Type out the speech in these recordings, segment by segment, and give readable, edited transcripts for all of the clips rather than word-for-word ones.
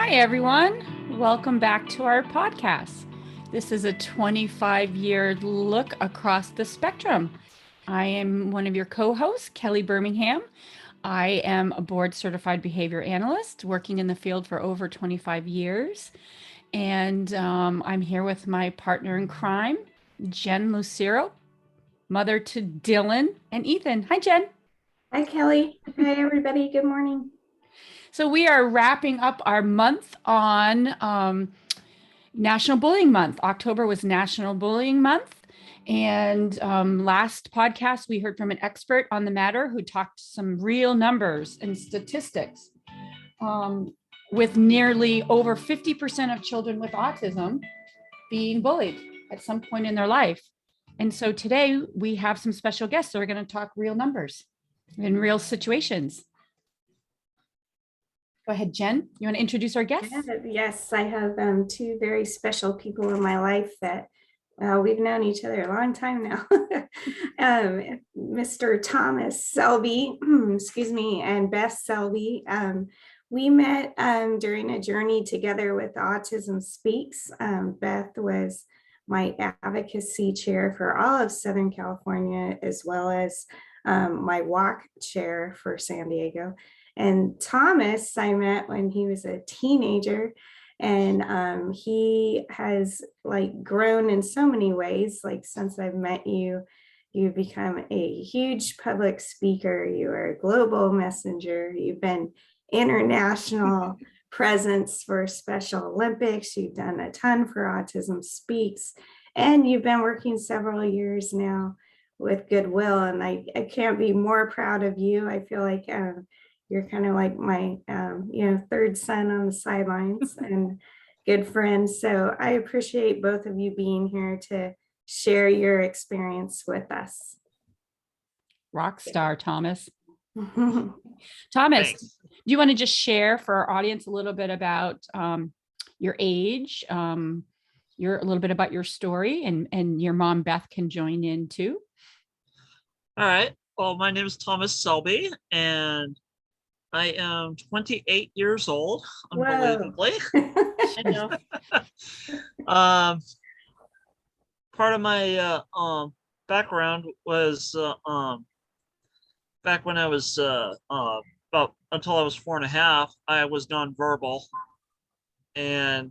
Hi, everyone. Welcome back to our podcast. This is a 25-year look across the spectrum. I am one of your co-hosts, Kelly Birmingham. I am a board certified behavior analyst working in the field for over 25 years. And I'm here with my partner in crime, Jen Lucero, mother to Dylan and Ethan. Hi, Jen. Hi, Kelly. Hi, everybody. Good morning. So we are wrapping up our month on National Bullying Month. October was National Bullying Month. And last podcast, we heard from an expert on the matter who talked some real numbers and statistics with nearly over 50% of children with autism being bullied at some point in their life. And so today we have some special guests that are going to talk real numbers in real situations. Go ahead, Jen. You want to introduce our guests? Yes, I have two very special people in my life that we've known each other a long time now. Mr. Thomas Selby, excuse me, and Beth Selby. We met during a journey together with Autism Speaks. Beth was my advocacy chair for all of Southern California, as well as my walk chair for San Diego. And Thomas, I met when he was a teenager, and he has grown in so many ways. Like since I've met you, you've become a huge public speaker. You are a global messenger. You've been international presence for Special Olympics. You've done a ton for Autism Speaks, and you've been working several years now with Goodwill. And I can't be more proud of you. I feel like you're kind of like my, third son on the sidelines and good friends. So I appreciate both of you being here to share your experience with us. Rock star, Thomas. Thomas, Thanks. do you want to just share for our audience a little bit about your age, a little bit about your story, and your mom, Beth, can join in too? All right. Well, my name is Thomas Selby, and I am 28 years old, unbelievably. I know. Part of my background was back when I was about until I was 4.5, I was nonverbal, and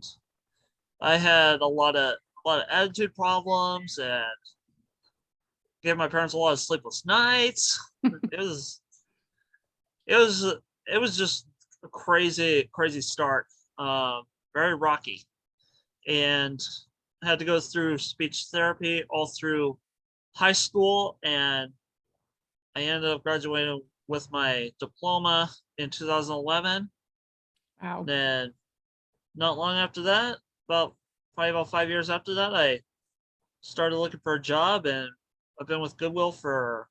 I had a lot of attitude problems and gave my parents a lot of sleepless nights. It was just a crazy start, very rocky, and I had to go through speech therapy all through high school, and I ended up graduating with my diploma in 2011. Wow. Then not long after that, about 5 years after that, I started looking for a job, and I've been with Goodwill for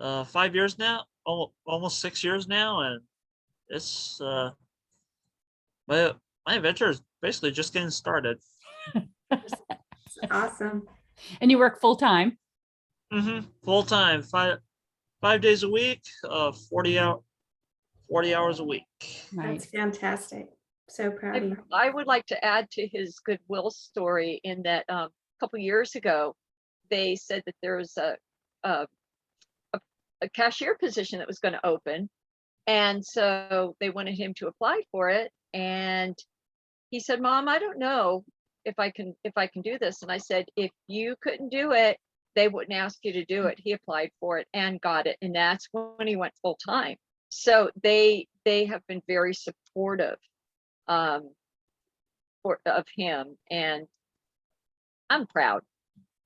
5 years now, almost 6 years now, and it's my adventure is basically just getting started. Awesome. And you work full time? Full time, five days a week, 40 hours a week. Nice. That's fantastic. So proud of you. I would like to add to his Goodwill story in that a couple years ago, they said that there was a cashier position that was going to open. And so they wanted him to apply for it. And he said, "Mom, I don't know if I can do this." And I said, "If you couldn't do it, they wouldn't ask you to do it." He applied for it and got it. And that's when he went full time. So they have been very supportive of him, and I'm proud.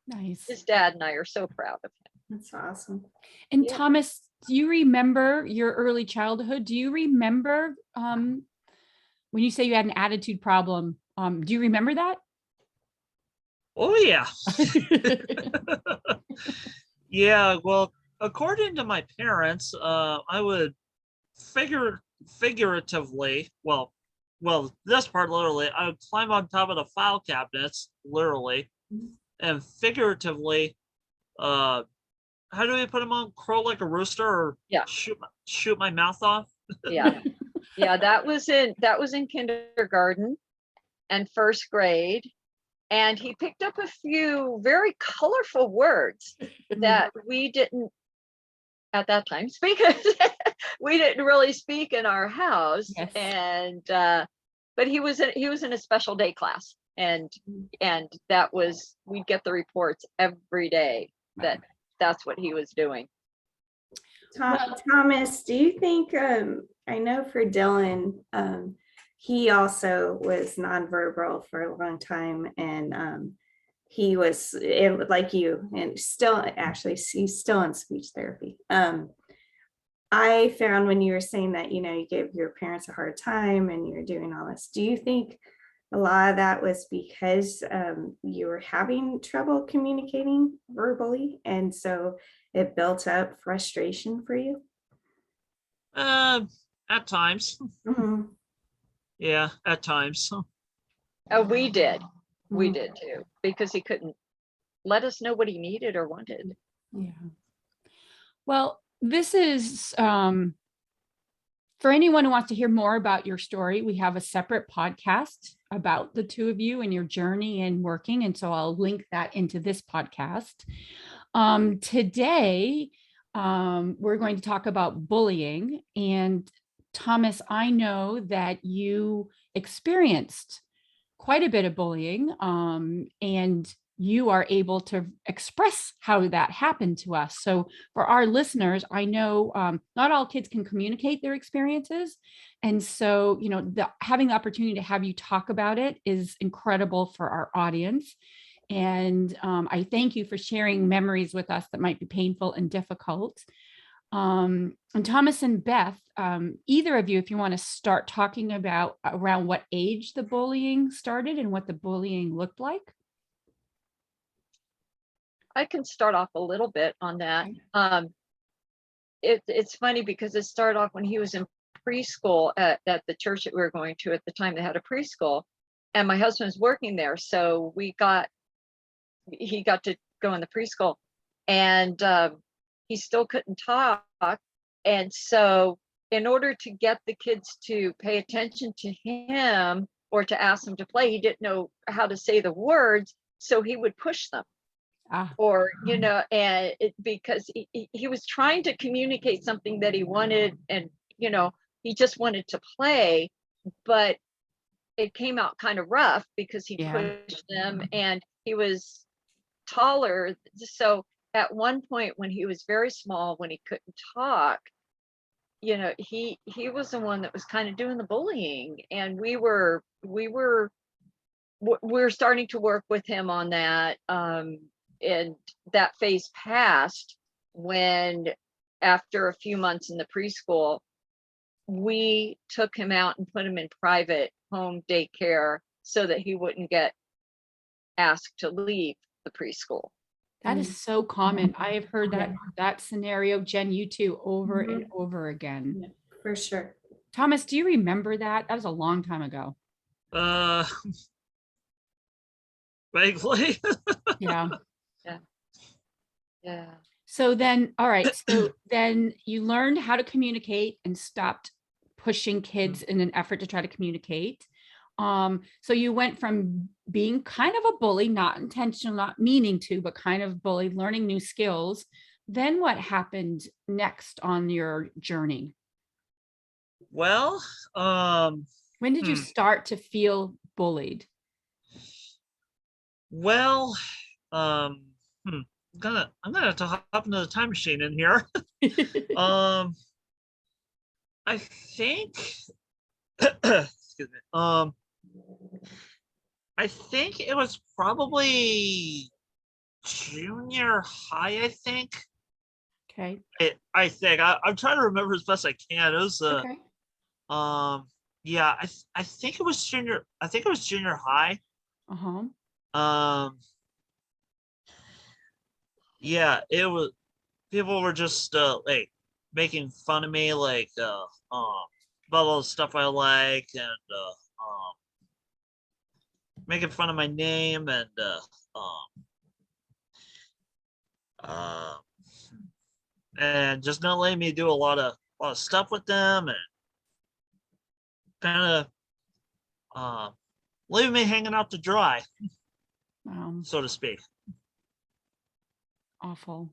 Nice. His dad and I are so proud of him. That's awesome. And Yeah. Thomas, do you remember your early childhood? Do you remember when you say you had an attitude problem? Do you remember that? Oh yeah. Yeah, well, according to my parents, I would figuratively, well, this part literally, I would climb on top of the file cabinets, literally, and figuratively, how do we put them on? Crow like a rooster, or Yeah. shoot my mouth off? Yeah. Yeah, that was in kindergarten and first grade. And he picked up a few very colorful words that we didn't at that time speak. We didn't really speak in our house. Yes. And but he was in a special day class, and that was, we'd get the reports every day that that's what he was doing. Thomas, do you think, I know for Dylan, he also was nonverbal for a long time, and he was like you, and still actually he's still in speech therapy. I found when you were saying that, you gave your parents a hard time and you're doing all this, do you think a lot of that was because you were having trouble communicating verbally, and so it built up frustration for you? At times. Mhm. Yeah, at times. Oh, we did Mhm. too, because he couldn't let us know what he needed or wanted. Yeah. Well, this is for anyone who wants to hear more about your story, we have a separate podcast about the two of you and your journey and working. And so I'll link that into this podcast. Today, we're going to talk about bullying. And Thomas, I know that you experienced quite a bit of bullying, and you are able to express how that happened to us. So for our listeners, I know not all kids can communicate their experiences. And so, having the opportunity to have you talk about it is incredible for our audience. And I thank you for sharing memories with us that might be painful and difficult. And Thomas and Beth, either of you, if you want to start talking about around what age the bullying started and what the bullying looked like. I can start off a little bit on that. Okay. It's funny because it started off when he was in preschool at the church that we were going to at the time. They had a preschool, and my husband was working there, so he got to go in the preschool, and he still couldn't talk. And so in order to get the kids to pay attention to him or to ask them to play, he didn't know how to say the words, so he would push them. Or, and because he was trying to communicate something that he wanted, and, he just wanted to play, but it came out kind of rough because he pushed them, and he was taller. So at one point when he was very small, when he couldn't talk, he was the one that was kind of doing the bullying, and we're starting to work with him on that. And that phase passed when, after a few months in the preschool, we took him out and put him in private home daycare so that he wouldn't get asked to leave the preschool. That is so common. I have heard that scenario, Jen, you too, over and over again. Yeah, for sure. Thomas, do you remember that? That was a long time ago. Vaguely. Yeah. Yeah. So then, all right. So then you learned how to communicate and stopped pushing kids in an effort to try to communicate. So you went from being kind of a bully, not intentional, not meaning to, but kind of bully, learning new skills. Then what happened next on your journey? Well, when did you start to feel bullied? Well, I'm gonna have to hop into the time machine in here. I think excuse me. I think it was probably junior high, I think. Okay. I think I'm trying to remember as best I can. It was Okay. yeah, I think it was junior high. Yeah, it was, people were just like making fun of me, like about all the stuff I like, and making fun of my name, and and just not letting me do a lot of stuff with them, and kind of leaving me hanging out to dry, so to speak. Awful.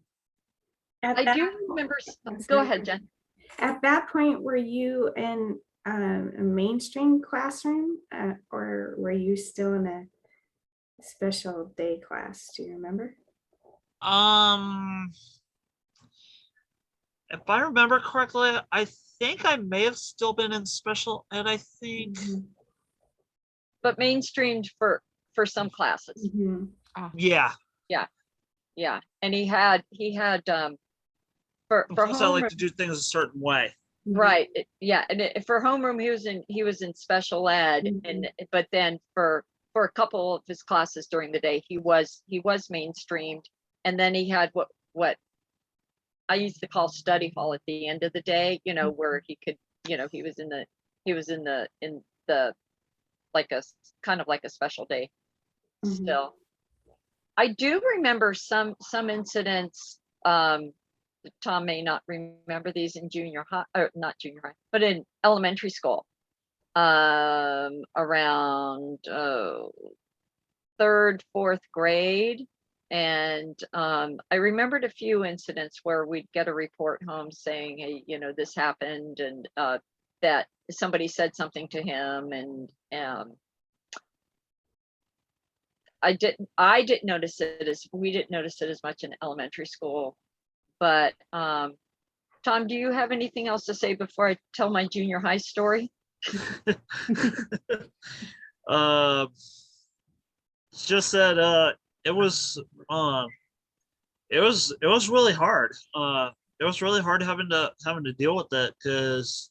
At I that do point- remember, I'm go sorry. ahead, Jen. At that point, were you in a mainstream classroom or were you still in a special day class? Do you remember? Um, if I remember correctly, I think I may have still been in special ed. I think, Mhm, But mainstreamed for some classes. mhm, yeah. Yeah. And he had for Plus, I like homeroom, to do things a certain way. mhm, right. Yeah. And for homeroom, he was in special ed. And but then for a couple of his classes during the day, he was mainstreamed. And then he had what I used to call study hall at the end of the day, where he could, he was in the like kind of like a special day mhm. still. I do remember some incidents. Tom may not remember these in junior high, or not junior high, but in elementary school. Around third, fourth grade. And I remembered a few incidents where we'd get a report home saying, hey, this happened, and that somebody said something to him, and we didn't notice it as much in elementary school. But Tom, do you have anything else to say before I tell my junior high story? It's just that it was really hard. It was really hard having to deal with it because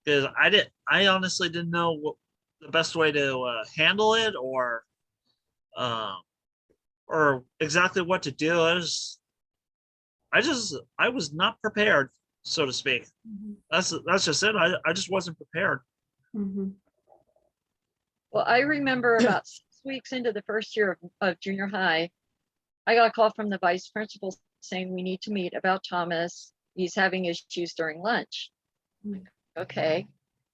I honestly didn't know what the best way to handle it or exactly what to do. I was not prepared, so to speak. That's just it. I just wasn't prepared. Mhm. Well, I remember about 6 weeks into the first year of junior high, I got a call from the vice principal saying we need to meet about Thomas. He's having issues during lunch. Okay.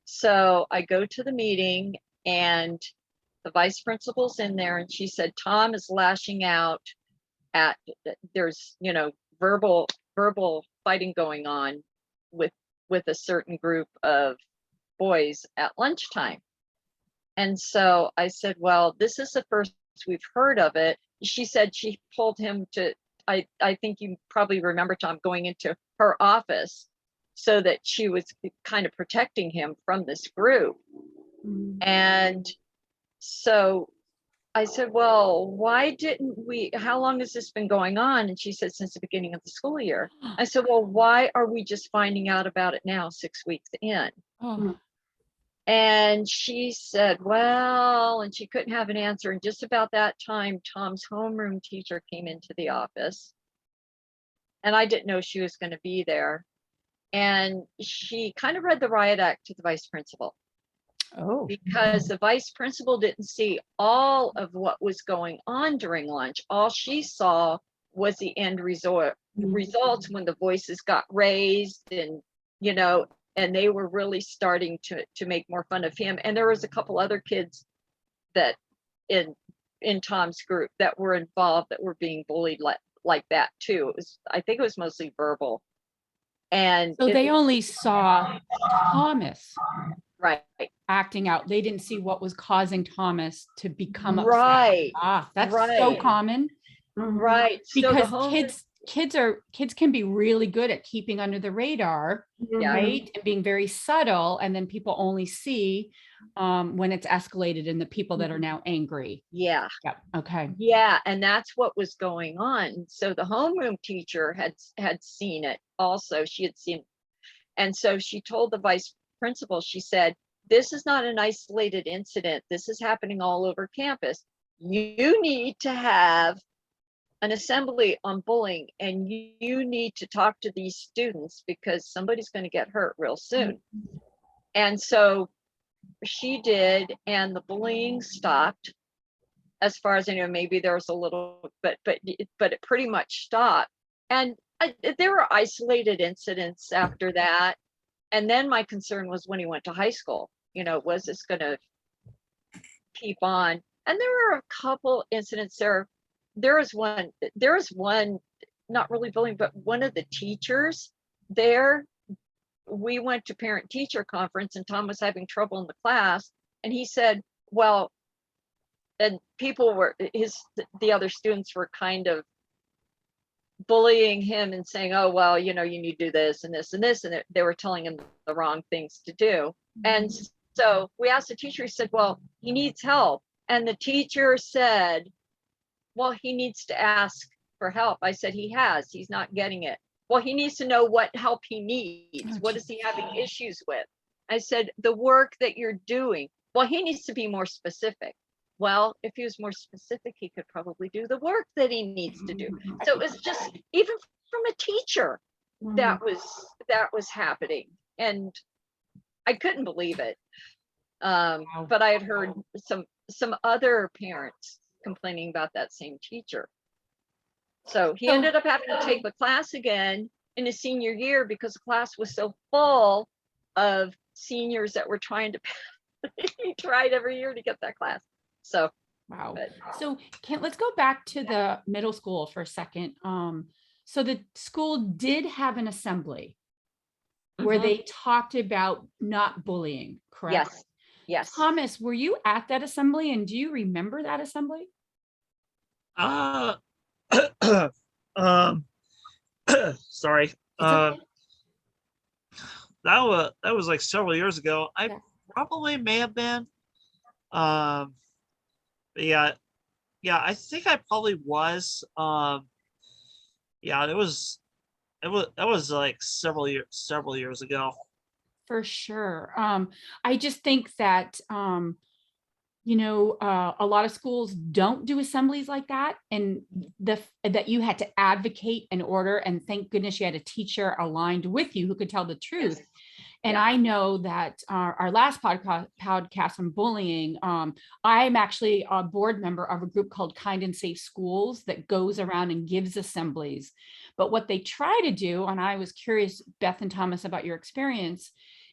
So I go to the meeting, and the vice principal's in there, and she said, Tom is lashing out at, there's, verbal fighting going on with a certain group of boys at lunchtime. And so I said, well, this is the first we've heard of it. She said she pulled him to, I think you probably remember, Tom, going into her office so that she was kind of protecting him from this group. Mhm. And so I said, well, why didn't we, how long has this been going on? And she said, since the beginning of the school year. I said, well, why are we just finding out about it now, 6 weeks in? Oh, And she said, well, and she couldn't have an answer. And just about that time, Tom's homeroom teacher came into the office. And I didn't know she was going to be there. And she kind of read the riot act to the vice principal, oh, because the vice principal didn't see all of what was going on during lunch. All she saw was the end results when the voices got raised, and and they were really starting to make more fun of him. And there was a couple other kids that in Tom's group that were involved that were being bullied like that too. I think it was mostly verbal. And so they only saw Thomas right, acting out. They didn't see what was causing Thomas to become upset. right, Ah, that's so right. common Mhm. right. So the because home, kids can be really good at keeping under the radar, Yeah. right? And being very subtle, and then people only see when it's escalated and the people that are now angry. yeah. Yep. Okay. Yeah, and that's what was going on. So the homeroom teacher had seen it also. She had seen, and so she told the vice principal, she said, this is not an isolated incident. This is happening all over campus. You need to have an assembly on bullying, and you need to talk to these students because somebody's going to get hurt real soon. And so she did, and the bullying stopped. As far as I know, maybe there was a little, but it pretty much stopped. And there were isolated incidents after that. And then my concern was when he went to high school, Was this going to keep on? And there were a couple incidents there. There was one, not really bullying, but one of the teachers there, we went to parent teacher conference and Tom was having trouble in the class. And he said, well, and people were, the other students were kind of bullying him and saying, oh, well, you need to do this and this and this. And they were telling him the wrong things to do. And so we asked the teacher, he said, well, he needs help. And the teacher said, well, he needs to ask for help. I said, he's not getting it. Well, he needs to know what help he needs. What is he having issues with? I said, the work that you're doing. Well, he needs to be more specific. Well, if he was more specific, he could probably do the work that he needs to do. So it was just, even from a teacher, that was happening. And I couldn't believe it. But I had heard some other parents complaining about that same teacher. So he ended up having to take the class again in his senior year because the class was so full of seniors that were trying to he tried every year to get that class. So wow. So let's go back to the middle school for a second. So the school did have an assembly where they talked about not bullying, correct? Yes. Thomas, were you at that assembly and do you remember that assembly? Sorry. Okay. That was like several years ago. I probably may have been. But yeah, I think I probably was. Yeah, that was like several years ago. For sure. I just think that a lot of schools don't do assemblies like that, and that you had to advocate in order, and thank goodness you had a teacher aligned with you who could tell the truth. Yes. And I know that our last podcast on bullying, I'm actually a board member of a group called Kind and Safe Schools that goes around and gives assemblies. But what they try to do, and I was curious, Beth and Thomas, about your experience,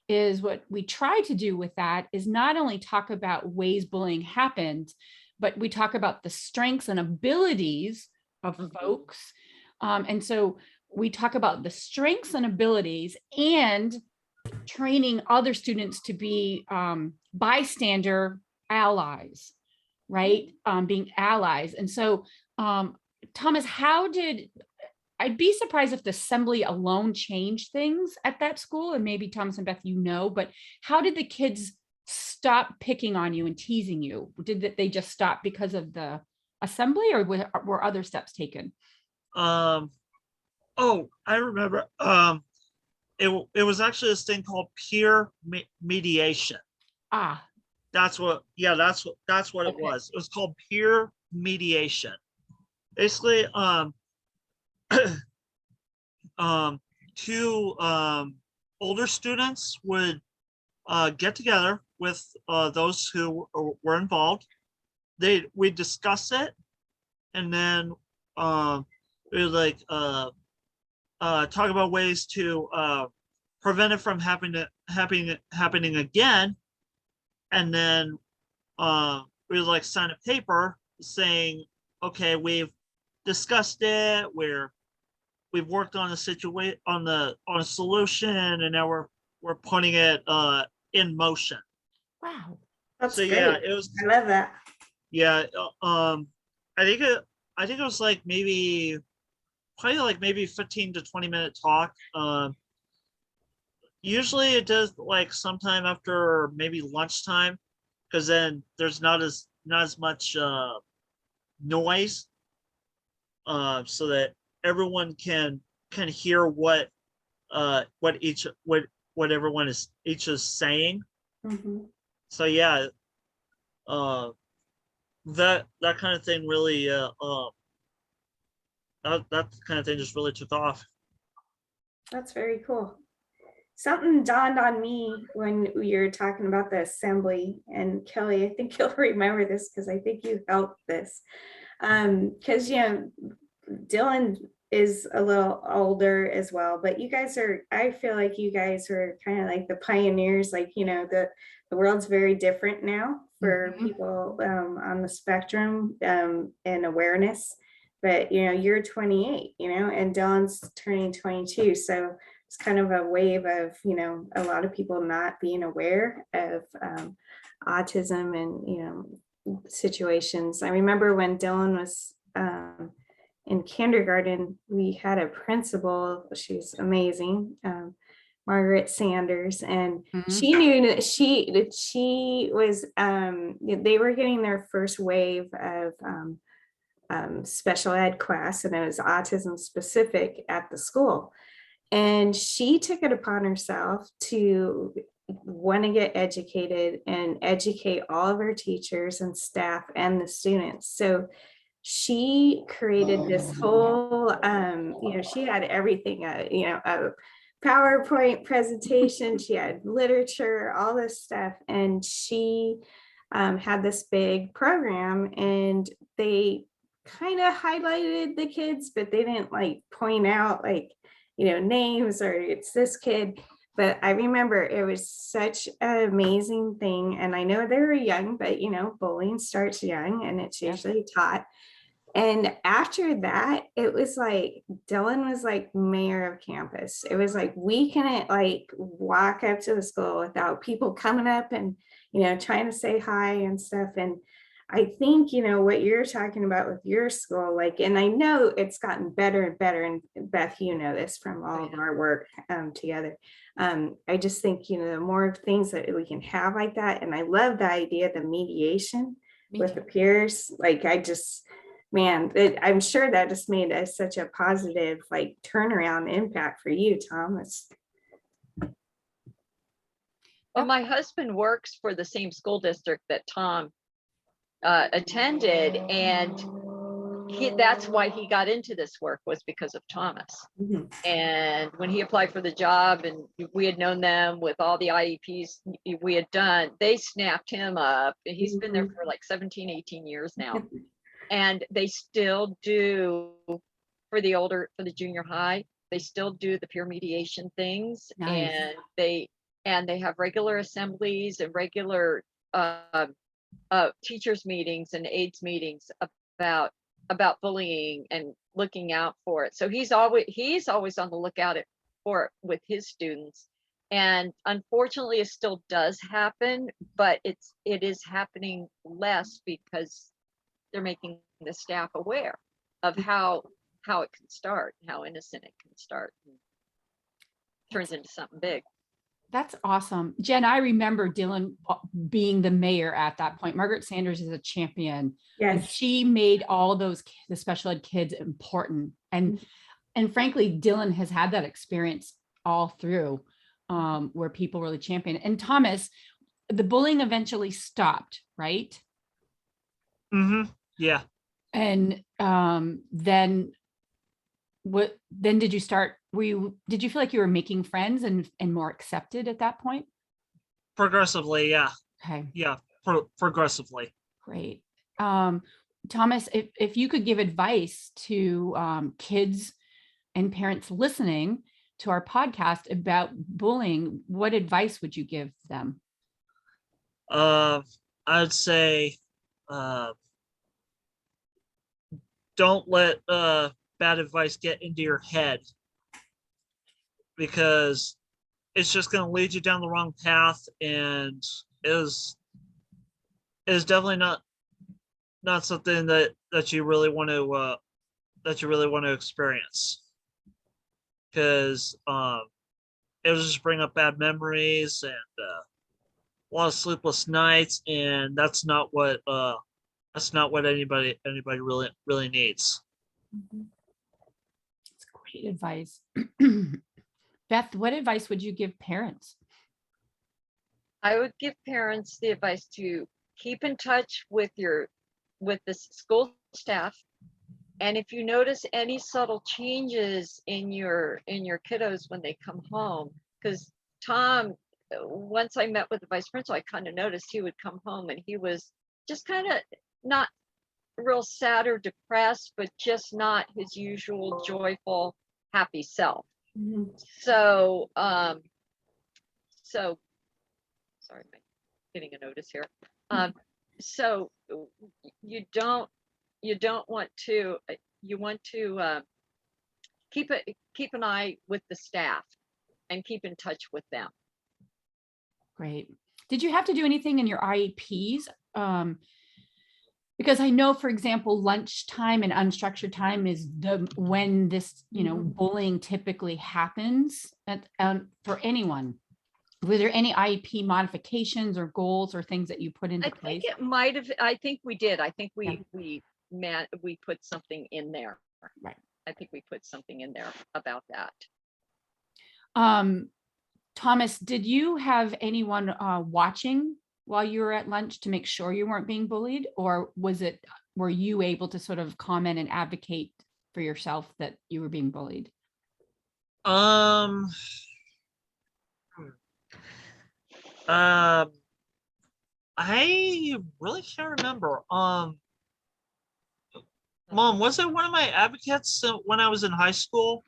is what we try to do with that is not only talk about ways bullying happens, but we talk about the strengths and abilities of folks. And so we talk about the strengths and abilities and training other students to be bystander allies, right? Being allies. And so, Thomas, I'd be surprised if the assembly alone changed things at that school, and maybe Thomas and Beth, but how did the kids stop picking on you and teasing you? Did they just stop because of the assembly, or were other steps taken? Oh, I remember. It was actually this thing called peer mediation. That's what it was. It was called peer mediation. Basically, two older students would get together with those who were involved. We'd discuss it, and then we would like talk about ways to prevent it from happening again, and then we would like sign a paper saying, okay, we've discussed it, we've worked on a situation, on a solution, and now we're putting it in motion. Wow, That's so great. Yeah, it was. I love that. Yeah, I think it was like probably like maybe 15 to 20-minute talk. Usually it does like sometime after maybe lunchtime, because then there's not as much noise, so that everyone can hear what everyone is saying. So yeah, that kind of thing really that kind of thing just really took off. That's very cool. Something dawned on me when you were talking about the assembly, and Kelly, I think you'll remember this because I think you helped this. Because Dylan is a little older as well, but you guys are, I feel like you guys are kind of like the pioneers, like, the world's very different now for Mhm. people on the spectrum and awareness. But, you're 28, and Dylan's turning 22. So it's kind of a wave of, a lot of people not being aware of autism and, situations. I remember when Dylan was in kindergarten, we had a principal, she's amazing, Margaret Sanders, and Mhm. she knew that she was, they were getting their first wave of special ed class, and it was autism specific at the school. And she took it upon herself to want to get educated and educate all of her teachers and staff and the students. So she created this whole, she had everything, a PowerPoint presentation, she had literature, all this stuff. And she had this big program, and they kind of highlighted the kids, but they didn't like point out like, names or it's this kid. But I remember it was such an amazing thing. And I know they were young, but bullying starts young and it's Yep. usually taught. And after that, it was like Dylan was like mayor of campus. It was like we couldn't like walk up to the school without people coming up and, trying to say hi and stuff. And I think, what you're talking about with your school, like, and I know it's gotten better and better. And Beth, this from all of our work together. I just think, the more things that we can have like that. And I love the idea of the mediation Me with too. the peers. Like, man, I'm sure that just made such a positive like turnaround impact for you, Thomas. Well, my husband works for the same school district that Tom attended, and that's why he got into this work, was because of Thomas. Mhm. And when he applied for the job, and we had known them with all the IEPs we had done, they snapped him up. He's been there for like 17, 18 years now. And they still do for the junior high, they still do the peer mediation things. Nice. And they have regular assemblies and regular teachers meetings and aides meetings about bullying and looking out for it. So he's always on the lookout for it with his students. And unfortunately, it still does happen, but it is happening less because they're making the staff aware of how it can start, how innocent it can start, and turns into something big. That's awesome. Jen, I remember Dylan being the mayor at that point. Margaret Sanders is a champion. And Yes. she made all those the special ed kids important. And frankly, Dylan has had that experience all through where people really champion. And Thomas, the bullying eventually stopped, right? Mm-hmm. Yeah. And then did you start, did you feel like you were making friends and more accepted at that point? Progressively, yeah. Okay. Yeah, progressively. Great. Thomas, if you could give advice to kids and parents listening to our podcast about bullying, what advice would you give them? I'd say don't let bad advice get into your head, because it's just going to lead you down the wrong path, and is definitely not something that you really want to experience, because it'll just bring up bad memories and a lot of sleepless nights, and that's not what anybody really needs. That's great advice. Beth, what advice would you give parents? I would give parents the advice to keep in touch with the school staff. And if you notice any subtle changes in your kiddos when they come home, because Tom, once I met with the vice principal, I kind of noticed he would come home and he was just kind of not real sad or depressed, but just not his usual joyful, happy self. Mhm. So, so, sorry, I'm getting a notice here. So you don't want to, you want to keep an eye with the staff and keep in touch with them. Great. Did you have to do anything in your IEPs? Because I know, for example, lunchtime and unstructured time is when this, Mhm. bullying typically happens for anyone. Were there any IEP modifications or goals or things that you put into I place? think it might have, I think we did. I think Yeah. we put something in there. Right. I think we put something in there about that. Thomas, did you have anyone watching while you were at lunch to make sure you weren't being bullied? Or were you able to sort of comment and advocate for yourself that you were being bullied? Um, um, I really can't remember. Mom, was it one of my advocates when I was in high school?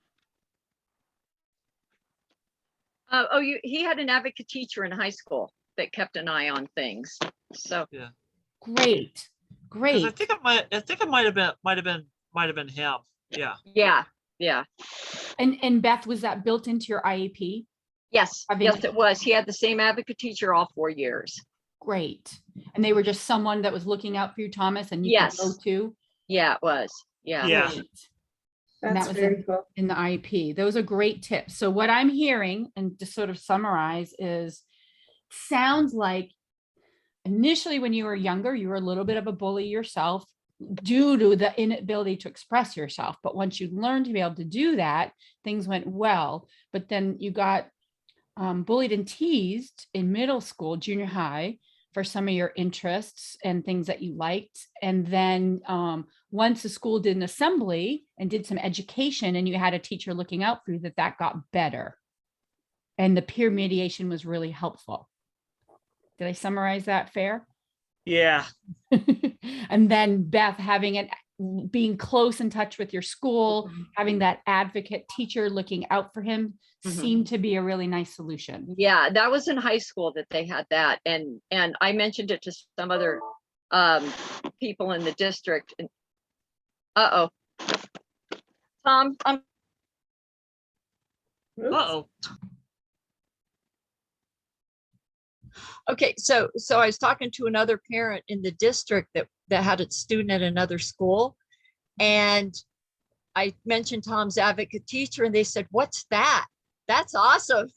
He had an advocate teacher in high school that kept an eye on things. So Great, Because I great. think it might have been him. Yeah. yeah. And Beth, was that built into your IEP? Yes, Having- yes, it was. He had the same advocate teacher all 4 years. Great. And they were just someone that was looking out for you, Thomas, and you could go Yes. to? Yeah, it was. Yeah. Yeah. Great. And That's that was very cool. in the IEP. Those are great tips. So what I'm hearing, and to sort of summarize, is sounds like initially when you were younger, you were a little bit of a bully yourself due to the inability to express yourself. But once you learned to be able to do that, things went well. But then you got bullied and teased in middle school, junior high, for some of your interests and things that you liked. And then once the school did an assembly and did some education and you had a teacher looking out for you, that got better. And the peer mediation was really helpful. Did I summarize that fair? Yeah. And then Beth, being close in touch with your school, having that advocate teacher looking out for him seemed to be a really nice solution. Yeah, that was in high school that they had that. And I mentioned it to some other people in the district. And uh-oh. Tom, Oops. Uh-oh. okay, so I was talking to another parent in the district that had a student at another school, and I mentioned Tom's advocate teacher, and they said, "What's that? That's awesome."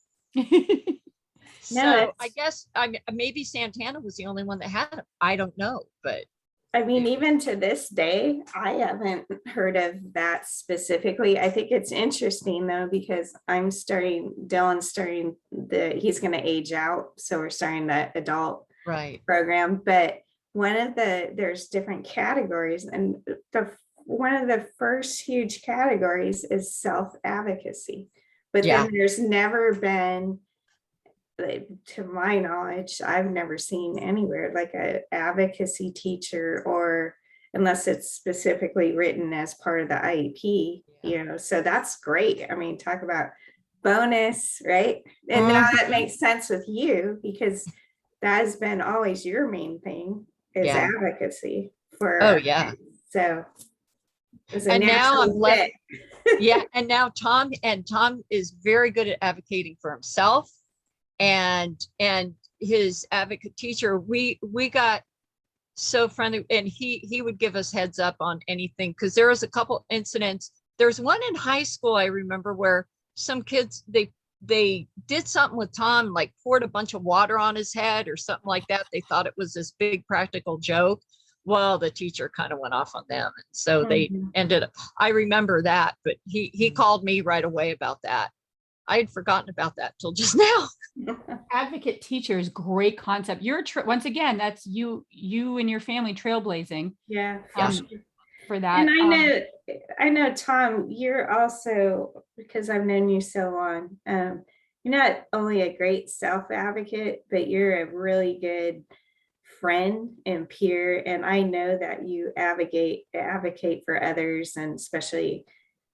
So I guess maybe Santana was the only one that had it. I don't know, but I mean, even to this day, I haven't heard of that specifically. I think it's interesting though, because Dylan's starting he's going to age out. So we're starting the adult right. program, but there's different categories, and one of the first huge categories is self-advocacy. But Yeah. then there's never been, to my knowledge, I've never seen anywhere like a advocacy teacher, or unless it's specifically written as part of the IEP, so that's great. I mean, talk about bonus, right? And now that makes sense with you, because that has been always your main thing is Yeah. advocacy for. Oh yeah. So it's a And now I'm natural left. fit. Yeah, and now Tom is very good at advocating for himself, and his advocate teacher. We got so friendly, and he would give us heads up on anything, because there was a couple incidents. There's one in high school I remember where some kids they did something with Tom, like poured a bunch of water on his head or something like that. They thought it was this big practical joke. Well, the teacher kind of went off on them, and so they ended up. I remember that, but he called me right away about that. I had forgotten about that till just now. Advocate teachers, great concept. Once again, that's you and your family trailblazing. Yeah. For that. And I know, Tom, you're also, because I've known you so long, you're not only a great self-advocate, but you're a really good friend and peer, and I know that you advocate for others, and especially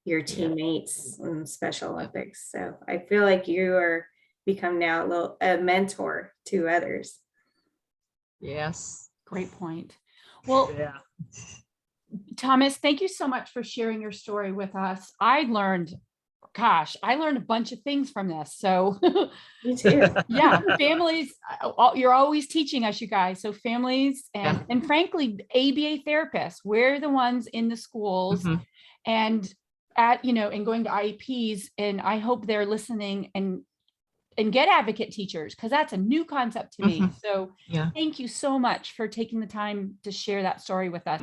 your teammates in Special Olympics. So I feel like you are become now a mentor to others. Yes. Great point. Well, Yeah. Thomas, thank you so much for sharing your story with us. I learned a bunch of things from this. So You too. yeah, families, you're always teaching us, you guys. So families and frankly, ABA therapists, we're the ones in the schools Mhm. and and going to IEPs. And I hope they're listening and get advocate teachers, because that's a new concept to me. Mhm. So Yeah. thank you so much for taking the time to share that story with us.